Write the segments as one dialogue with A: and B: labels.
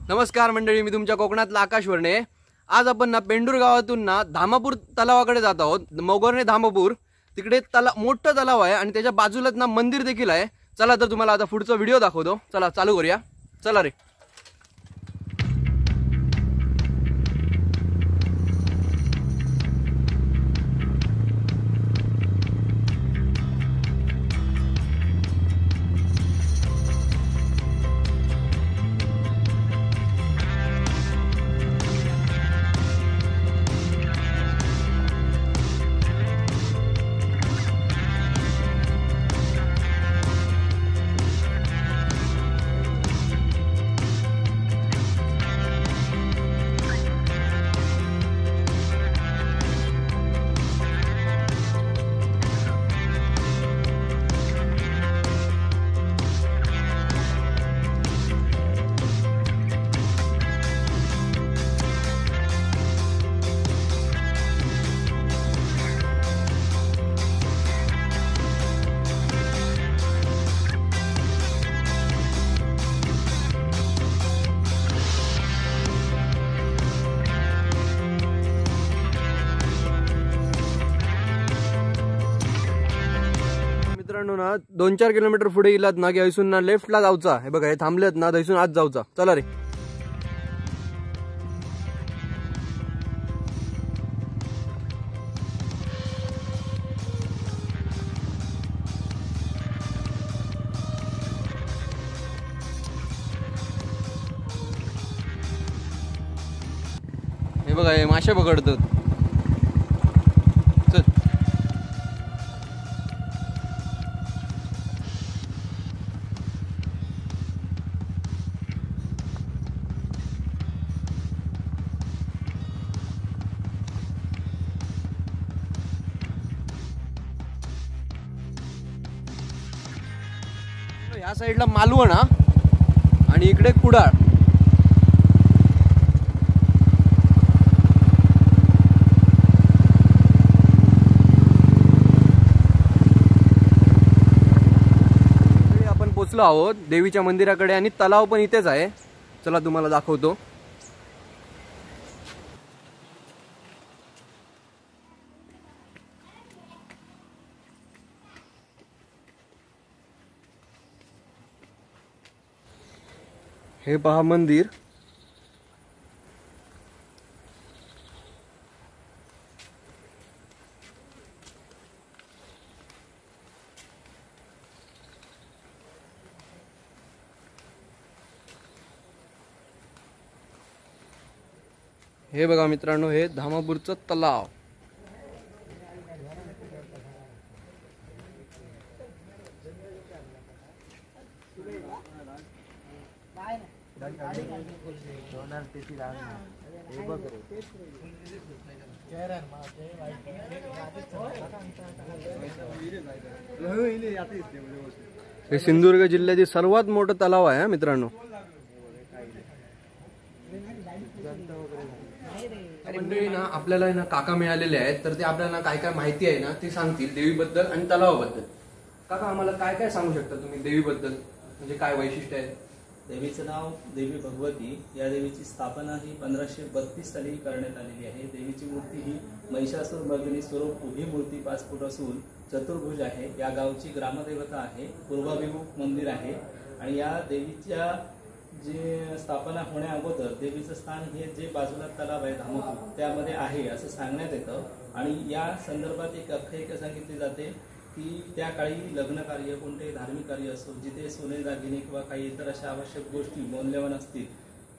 A: नमस्कार मंडळी, मी तुमच्या कोकणातला आकाश वर्णे। आज आपण ना पेंडूर गावातून ना धामापूर तलावाकडे जात आहोत। मोगोर्णे धामापूर तिकडे मोठं तलाव आहे आणि त्याच्या बाजूलाच ना मंदिर देखील आहे। चला तर तुम्हाला आता पुढचा व्हिडिओ दाखवतो। चला चालू करूया। चला रे। मित्रांनो ना 2-4 किलोमीटर पुढे गेलात ना की ऐसून ना लेफ्टला जाऊचा। हे बघा, हे थांबलेत ना, ऐसून आज जाऊचा। चला रे। हे बघा, हे मासे पकडतात। चल या साईडला मालवण आणि इकडे कुडाळ। आपण पोचलो आहोत देवीच्या मंदिराकडे आणि तलाव पण इथेच आहे। चला तुम्हाला दाखवतो। हे पहा मंदिर। हे बघा मित्रांनो, हे धामापूरचं तलाव। हे सिंधुदुर्ग जिल्ह्यातील सर्वात मोठं तलाव आहे मित्रांनो। मंडळी ना आपल्याला ना काका मिळालेले आहेत, तर ते आपल्याला काय काय माहिती आहे ना ती सांगतील देवीबद्दल आणि तलावाबद्दल। काका, आम्हाला काय काय सांगू शकता तुम्ही देवीबद्दल? म्हणजे काय वैशिष्ट्य आहे?
B: देवीचं नाव देवी भगवती। या देवीची स्थापना ही 1532 साली करण्यात आलेली आहे। देवीची मूर्ती ही महिषासुर मर्दिनी स्वरूप उभी मूर्ती 5 फूट असून चतुर्भुज आहे। या गावची ग्रामदेवता आहे। पूर्वाभिमुख मंदिर आहे आणि या देवीच्या जे स्थापना होण्या अगोदर देवीचं स्थान हे जे बाजूला तलाव आहे धामापूर त्यामध्ये आहे असं सांगण्यात येतं। आणि या संदर्भात एक आख्यायिका सांगितली जाते की त्या काळी लग्न कार्य, कोणतेही धार्मिक कार्य असो, जिथे सोने दागिने किंवा काही इतर अशा आवश्यक गोष्टी मौल्यवान असतील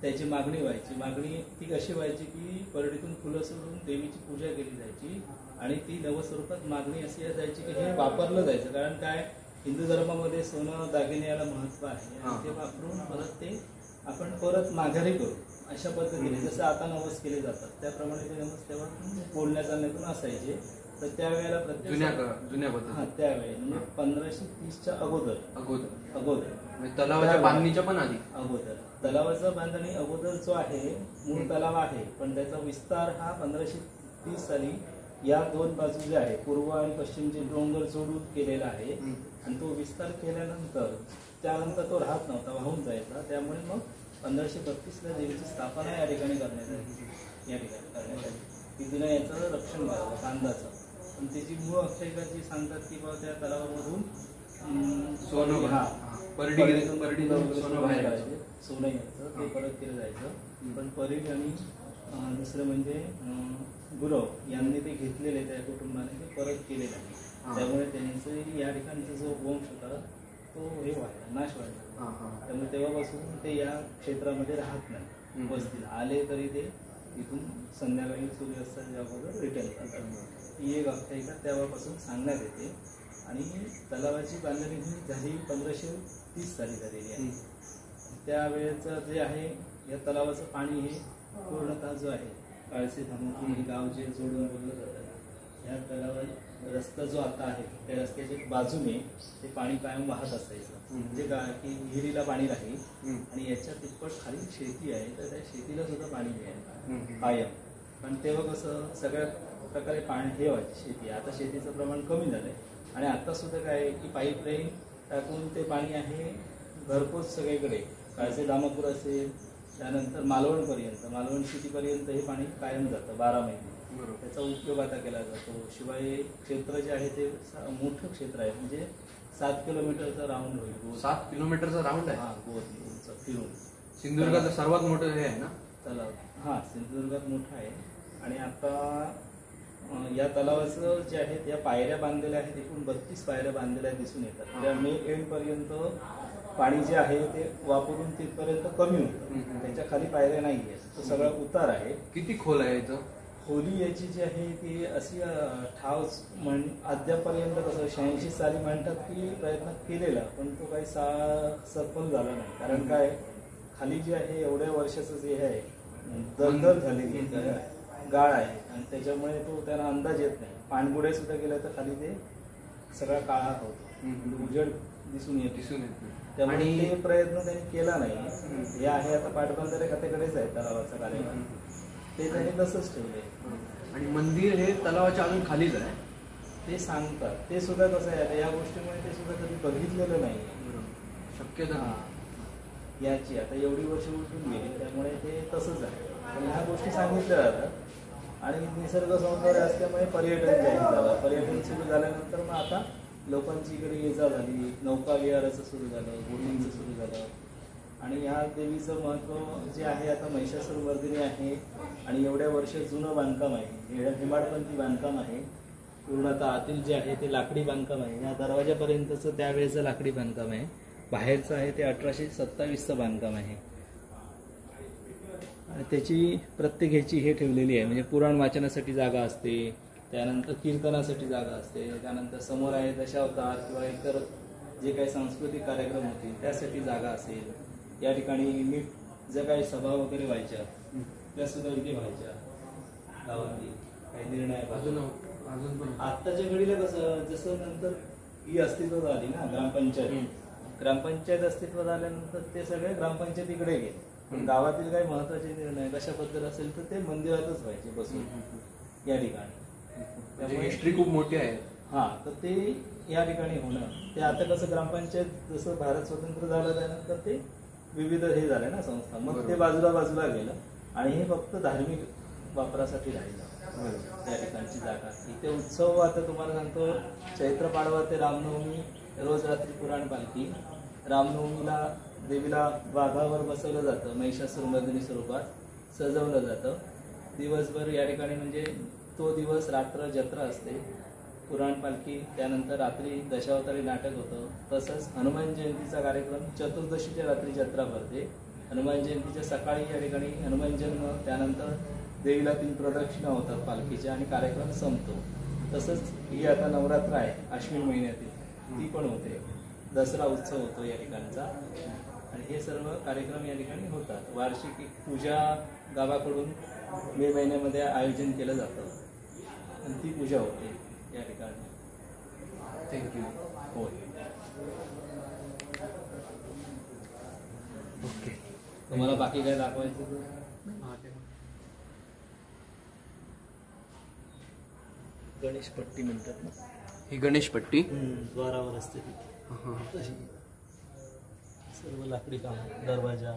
B: त्याची मागणी व्हायची। मागणी ती कशी व्हायची की परडीतून फुलं सोडून देवीची पूजा केली जायची आणि ती नवस्वरूपात मागणी अशी जायची की हे वापरलं जायचं। कारण काय, हिंदू धर्मामध्ये सोनं दागिने याला महत्व आहे आणि ते वापरून परत ते आपण परत माघारी करू अशा पद्धतीने, जसं आता नवस केले जातात त्याप्रमाणे ते नवस तेव्हा बोलण्या चालण्यातून असायचे। तर त्यावेळेला
A: जुन्या
B: हा त्यावेळी म्हणजे 1530च्या अगोदर
A: तलावाच्या बांधणीच्या पण आधी
B: अगोदर तलावाचा बांधणी अगोदर जो आहे मूळ तलाव आहे, पण त्याचा विस्तार हा 1530 साली या दोन बाजू जे आहे पूर्व आणि पश्चिमचे डोंगर जोडून केलेला आहे आणि तो विस्तार केल्यानंतर त्यानंतर तो राहत नव्हता, वाहून जायचा। त्यामुळे मग 1532ला देवीची स्थापना या ठिकाणी करण्यात आली. या ठिकाणी करण्यात आली की तिनं याचं रक्षण करावं कांदाचं. पण त्याची मूळ आख्यायिका जी सांगतात की बाबा त्या तलावामधून
A: सोनं
B: सोनं बाहेर करायचे, सोनं यायचं ते परत केलं जायचं. पण परीट आणि दुसरं म्हणजे गुरव यांनी ते घेतलेले त्या कुटुंबाने ते परत केलेलं आहे. त्यामुळे त्यांचं या ठिकाणचा जो वंश होता तो हे व्हायला नाश व्हायला. त्यामुळे तेव्हापासून ते या क्षेत्रामध्ये राहत नाही. वस्तीला आले तरी ते इथून संध्याकाळी सूर्यास्ताच्या अगोदर रिटर्न करतात. ही एक आख्यायिका तेव्हापासून सांगण्यात येते. आणि तलावाची बांधणी ही झाली 1530 साली झालेली आहे. त्यावेळेचं जे आहे या तलावाचं पाणी हे पूर्णतः जो आहे काळसे धामोपूर हे गाव जे जोडून बोललं जातं या तलावात रस्ता जो आता आहे त्या रस्त्याच्या बाजूने ते पाणी कायम वाहत असायचं. म्हणजे काय की विहिरीला पाणी राहील आणि याच्या तिप्पट खाली शेती आहे तर त्या शेतीला सुद्धा पाणी मिळेल कायम. पण तेव्हा कसं सगळ्या प्रकारे पाणी हे व्हायची शेती. आता शेतीचं प्रमाण कमी झालंय आणि आता सुद्धा काय आहे की पाईपलाईन टाकून ते पाणी आहे घरपोच सगळीकडे. काळसे दामापूर असेल त्यानंतर मालवण सिटीपर्यंत हे पाणी कायम जातं 12 महिने. त्याचा उपयोग आता केला जातो. शिवाय क्षेत्र जे आहे ते मोठं क्षेत्र आहे. म्हणजे 7 किलोमीटरचा राऊंड होईल.
A: 7 किलोमीटरचा राऊंड आहे.
B: हा गोवा फिरून.
A: सिंधुदुर्गाचं सर्वात मोठं हे आहे ना
B: तलाव. हा सिंधुदुर्गात मोठा आहे. आणि आता या तलावाचं जे आहे त्या पायऱ्या बांधलेल्या आहेत. एकूण 32 पायऱ्या बांधलेल्या दिसून येतात. त्या मे एंड पर्यंत पाणी जे आहे ते वापरून तिथपर्यंत कमी होतं. त्याच्या खाली पायऱ्या नाही आहेत. तो सगळा उतार आहे.
A: किती खोल आहे याचं?
B: खोली याची जी आहे ती अशी ठाव अद्यापर्यंत कसं 86 साली म्हणतात की प्रयत्न केलेला पण तो काही सफल झाला नाही. कारण काय खाली जे आहे एवढ्या वर्षाचं जे आहे दलदल झालेली गाळ आहे आणि त्याच्यामुळे तो त्यांना अंदाज येत नाही. पाणबुड्या सुद्धा गेल्या तर खाली ते सगळा काळा होतो. उजेड दिसून येत त्यामुळे ते प्रयत्न त्यांनी केला नाही. हे आहे आता पाटबंधारे खात्याकडेच आहे तलावाचा कार्यक्रम ते त्यांनी तसंच ठेवले.
A: आणि मंदिर हे तलावाच्या अजून खालीच आहे
B: ते सांगतात. ते सुद्धा कसं आहे या गोष्टीमुळे ते सुद्धा कधी बघितलेलं नाही.
A: शक्यता
B: याची आता एवढी वर्ष उठून गेली त्यामुळे ते तसंच आहे. पण ह्या गोष्टी सांगितल्या जातात. आणि निसर्ग सौंदर्य असल्यामुळे पर्यटन जाहीर झालं. पर्यटन सुरू झाल्यानंतर मग आता लोकांची इकडे ये जा झाली. नौका विहाराचं सुरू झालं, बोटिंगचं सुरू झालं. आणि ह्या देवीचं महत्त्व जे आहे आता महिषासुरमर्दिनी आहे आणि एवढ्या वर्ष जुनं बांधकाम आहे. हेमाडपंथी बांधकाम आहे. पूर्णतः आतील जे आहे ते लाकडी बांधकाम आहे. या दरवाजापर्यंतचं त्यावेळेचं लाकडी बांधकाम आहे. बाहेरचं आहे ते 1827चं बांधकाम आहे. आणि त्याची प्रत्येक ह्याची हे ठेवलेली आहे. म्हणजे पुराण वाचनासाठी जागा असते, त्यानंतर कीर्तनासाठी जागा असते, त्यानंतर समोर आहे दशावतार किंवा इतर जे काही सांस्कृतिक कार्यक्रम होतील त्यासाठी जागा असेल. या ठिकाणी नीट ज्या काही सभा वगैरे व्हायच्या त्या सुद्धा इथे व्हायच्या गावातली काही निर्णय.
A: अजून पण
B: आत्ताच्या घडीला कसं जसं नंतर ही अस्तित्वात आली ना ग्रामपंचायत अस्तित्वात आल्यानंतर ते सगळे ग्रामपंचायतीकडे गेले. पण गावातील काही महत्वाचे निर्णय कशाबद्दल असेल तर ते मंदिरातच व्हायचे बसून या ठिकाणी.
A: त्यामुळे हिस्ट्री खूप मोठी आहे.
B: हा तर ते या ठिकाणी होणं ते आता कसं ग्रामपंचायत जसं भारत स्वतंत्र झालं त्यानंतर ते विविध हे झाले ना संस्था. मग ते बाजूला गेलं आणि हे फक्त धार्मिक वापरासाठी राहिलं त्या ठिकाणची जागा. इथे उत्सव आता तुम्हाला सांगतो चैत्र पाडवा ते रामनवमी रोज रात्री पुराण पालखी. रामनवमीला देवीला वाघावर बसवलं जातं. महिषासुरमर्दिनी स्वरूपात सजवलं जातं. दिवसभर या ठिकाणी म्हणजे तो दिवस रात्र जत्रा असते. पुराण पालखी त्यानंतर रात्री दशावतारी नाटक होतं. तसंच हनुमान जयंतीचा कार्यक्रम चतुर्दशीच्या रात्री जत्रा भरते. हनुमान जयंतीच्या सकाळी या ठिकाणी हनुमान जन्म त्यानंतर देवीला 3 प्रदक्षिणा होतात पालखीच्या आणि कार्यक्रम संपतो. तसंच ही आता नवरात्र आहे आश्विन महिन्यातील ती पण होते. दसरा उत्सव होतो या ठिकाणचा आणि हे सर्व कार्यक्रम या ठिकाणी होतात. वार्षिक एक पूजा गावाकडून मे महिन्यामध्ये आयोजन केलं जातं आणि ती पूजा होते या ठिकाणी.
A: थँक्यू.
B: हो
A: ओके.
B: तुम्हाला बाकी काय दाखवायचं तर गणेश पट्टी म्हणतात ना
A: ही गणेश पट्टी
B: द्वारावर असते ती तशी सर्व लाकडी काम दरवाजा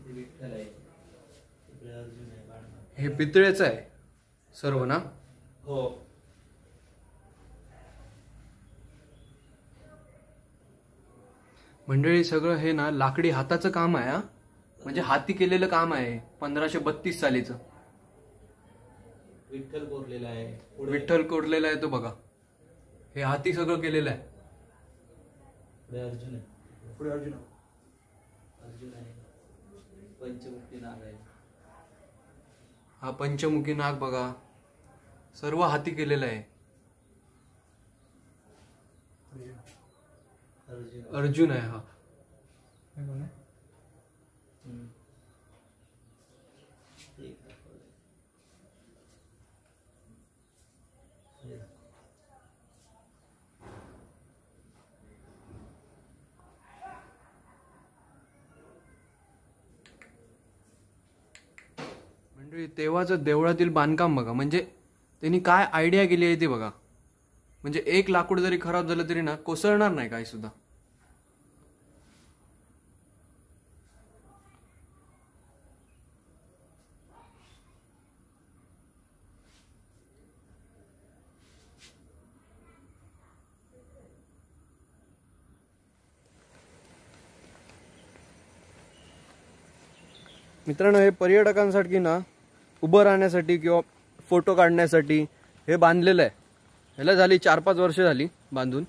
B: विठ्ठल आहे, इकडे अर्जुन आहे, बाण.
A: हे पितळेचं आहे सर्व ना?
B: हो.
A: मंडळी सगळं हे ना लाकडी हाताचं काम आहे हा. म्हणजे हाती केलेलं काम आहे 1532 सालीचं.
B: विठ्ठल कोरलेला आहे,
A: विठ्ठल कोरलेला आहे तो बघा. हे हाती सगळं केलेलं आहे.
B: पुढे अर्जुन आहे,
A: पुढे अर्जुन
B: अर्जुन आहे, पंचमुखी नाग आहे.
A: हा पंचमुखी नाग बघा, सर्व हाती केलेलं आहे. अर्जुन आहे हा. म्हणजे तेव्हाचं देवळातील बांधकाम बघा. म्हणजे त्यांनी काय आयडिया केली आहे ते बघा. म्हणजे एक लाकूड जरी खराब झालं तरी ना कोसळणार नाही काही सुद्धा. मित्रांनो, हे पर्यटकांसाठी ना उभं राहण्यासाठी किंवा फोटो काढण्यासाठी हे बांधलेलं आहे. ह्याला झाली 4-5 वर्ष झाली बांधून.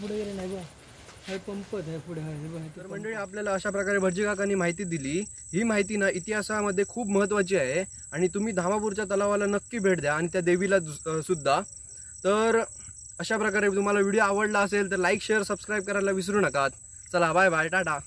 C: पुढे गेले नाही बा, हे पंप आहे पुढे.
A: तर मंडळी, आपल्याला अशा प्रकारे भटजी काकांनी माहिती दिली. ही माहिती ना इतिहासामध्ये खूप महत्त्वाची आहे आणि तुम्ही धामापूरच्या तलावाला नक्की भेट द्या आणि त्या देवीला सुद्धा. तर अशा प्रकारे तुम्हाला व्हिडिओ आवडला असेल तर लाईक, शेअर, सबस्क्राईब करायला विसरू नका. चला, बाय बाय, टाटा.